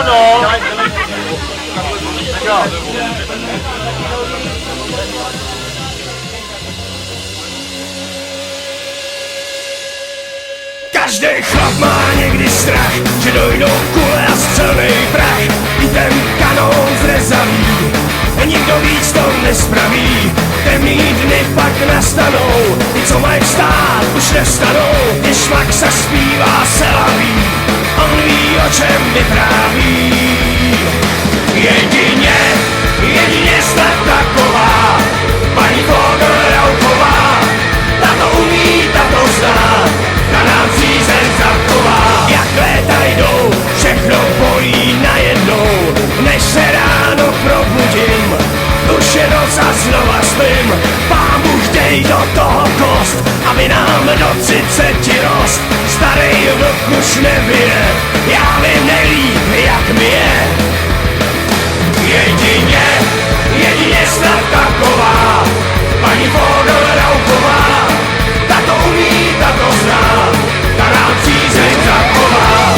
No. Každý chlap má někdy strach, že dojdou kule a střelnej prach. I ten kanón zrezaví, nikdo víc to nespraví. Temný dny pak nastanou, ty co mají vstát už nevstanou. Když Maxa zpívá se laví, on ví o čem vypráví. Jedině snad taková paní Vogel-Rauchová. Ta to umí, ta to zná, ta nám přízeň zachová. Jak léta jdou, všechno bolí najednou. Než se ráno probudím, už je noc a znova spím. Pán Bůh dej do toho kost, aby nám do 30 rost. Starý vlk už nebije, já vím nejlíp jak mi je. Jedině snad taková paní Vogel-Rauchová. Ta to umí, ta to zná, ta nám přízeň zachová.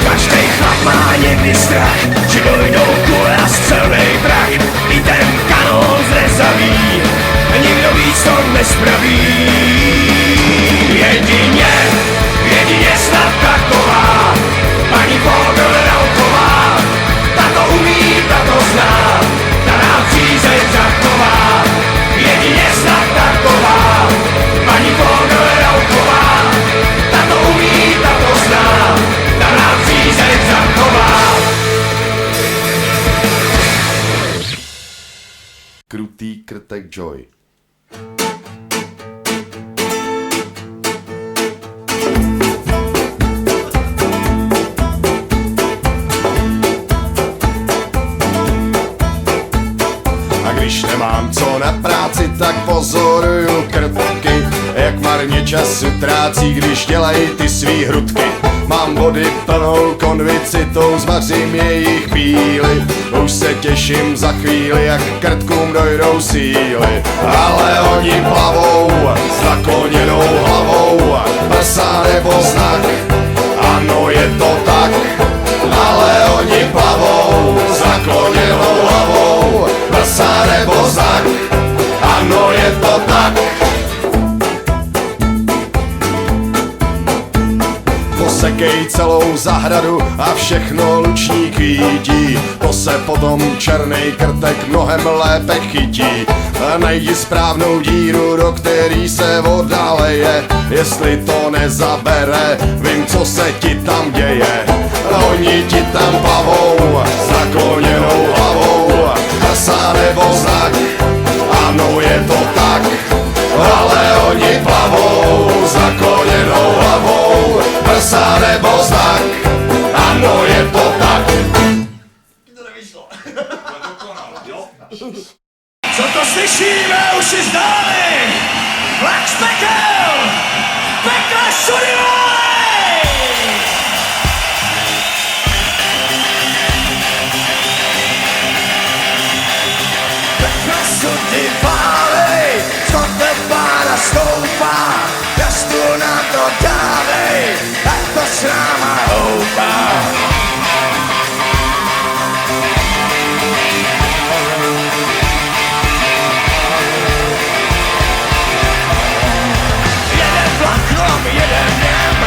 Každý chlap má někdy strach, že dojdou kule a střelnej prach. I ten kanón zrezaví, nikdo víc to nespraví. Jedině snad taková paní Vogel-Rauchová. Ta to umí, ta to zná, ta nám přízeň zachová. Jedině snad taková paní Vogel-Rauchová. Ta to umí, ta to zná, ta nám přízeň zachová. Krutý krtek Joy. A když nemám co na práci, tak pozoruju krtky, jak marně času trácí, když dělají ty svý hrudky. Mám vody plnou konvicitou, zvařím jejich chvíli. Už se těším za chvíli, jak krtkům dojdou síly. Ale oni plavou s nakloněnou hlavou, prsa nebo znak, ano je to tak. Ale oni plavou s nakloněnou hlavou, prsa nebo znak, ano je to tak. Posekej celou zahradu a všechno lučník vidí. To se potom černej krtek mnohem lépe chytí. Najdi správnou díru, do který se voda leje. Jestli to nezabere, vím, co se ti tam děje. Oni ti tam plavou s nakloněnou hlavou, prsa nebo znak, ano je to tak. Ale oni plavou s nakloněnou hlavou, prsa nebo znak, ano je to tak. To nevyšlo. Co to slyšíme, už je zdáli? Black Speckle! Pekla Šudivály! Pekla Šudivály, skotve pána stoupá, jastu nám to dávej, ať to s náma houpá. Jeden vlak, jeden něm,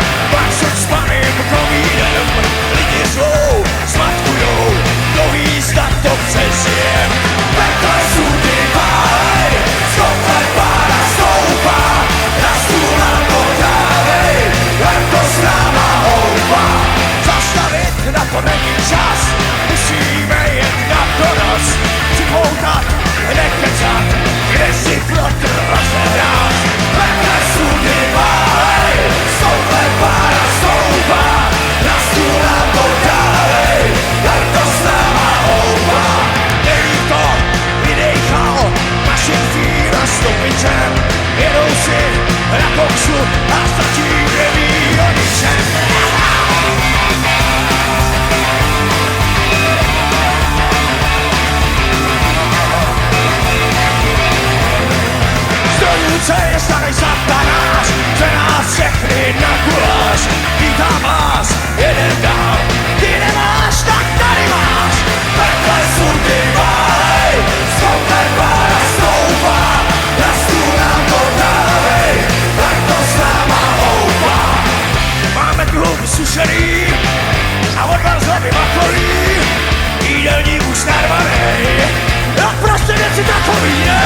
zkušený a od vás hlavy macholí, jídelní už narvanej, a prostě věci takový, ne?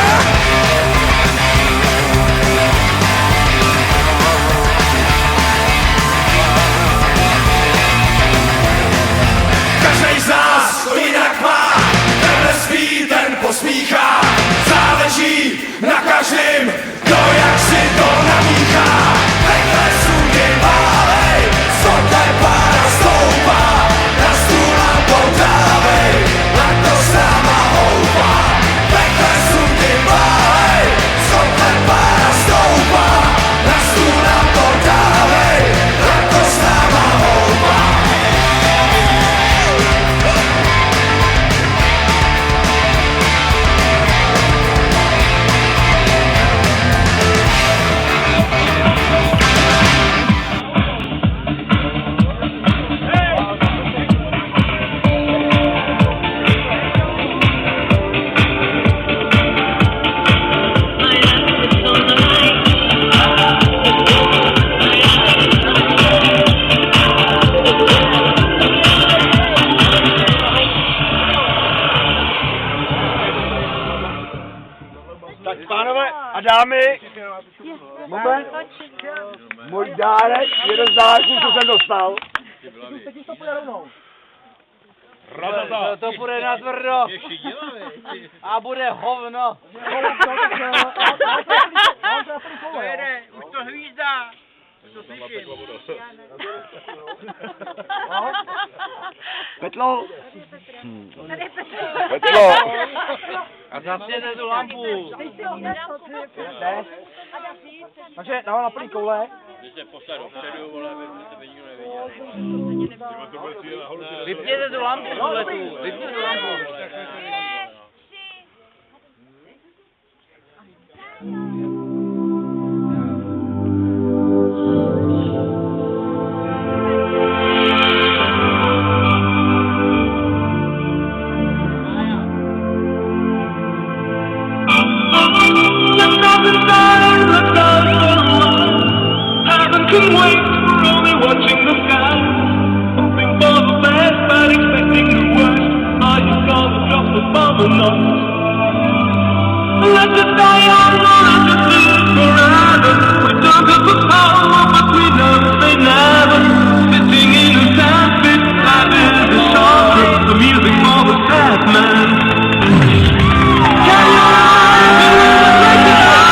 Každej z nás to jinak má, tenhle spí, ten posmíchá, záleží na každým, kdo jak si to namíchá. Takhle sudy válej, sotné pára stoupá, na stůl a podávej, ať to s náma houpá. Takhle sudy válej, sotné pára stoupá, na stůl a podávej, ať to s náma houpá. A dámy, moment, můj dárek, jeden z dárků, co jsem dostal. To půjde na tvrdo a bude hovno. To jede, už to hvízdá. To slyším. Petlo. Petlo! A zapněte tu lampu. Takže dávám na plný koule. Když se poslal dopředu, vole, aby se nikdo neviděl. Vypněte tu lampu, vole, tu. Vypněte tu lampu. Can wait, we're only watching the sky. Hoping for the best, but expecting the worst. Are you gonna drop the bomb or not? Let us die young or let us live forever. We don't have the power, but we know they never. Sitting in a sandpit, life is a short trip. The music for the sad man. Can you break the fire?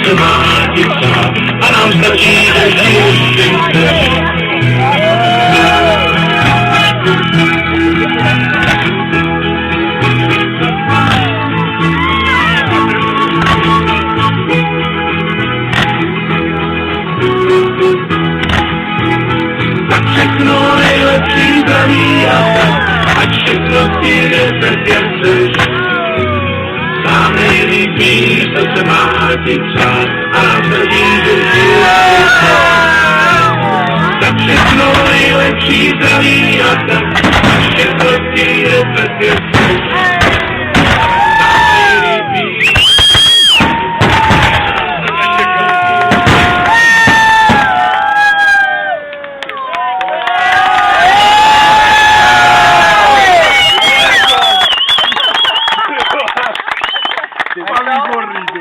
se má i psát a nám stačí, že život si chceš. Tak všechno nejlepší zdraví a tak, ať všechno ti jde tak, jak chceš. Sám nejlíp víš, co se má ti přát a nám stačí, že život si chceš. Tak všechno nejlepší zdraví a tak, ať všechno ti jde tak, jak chceš. Sám nejlíp víš. Ty mám výborný.